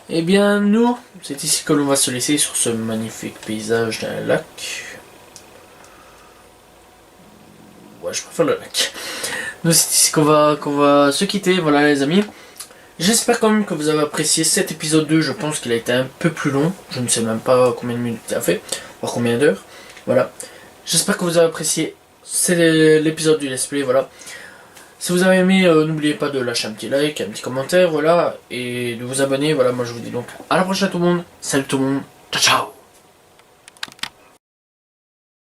Eh bien, nous, c'est ici que l'on va se laisser sur ce magnifique paysage d'un lac. Ouais, je préfère le lac. Nous, c'est ici qu'on va se quitter. Voilà, les amis. J'espère quand même que vous avez apprécié cet épisode 2. Je pense qu'il a été un peu plus long. Je ne sais même pas combien de minutes il a fait, voire combien d'heures. Voilà. J'espère que vous avez apprécié l'épisode du let's play. Voilà. Si vous avez aimé, n'oubliez pas de lâcher un petit like, un petit commentaire, voilà, et de vous abonner. Voilà, moi je vous dis donc à la prochaine tout le monde. Salut tout le monde. Ciao ciao.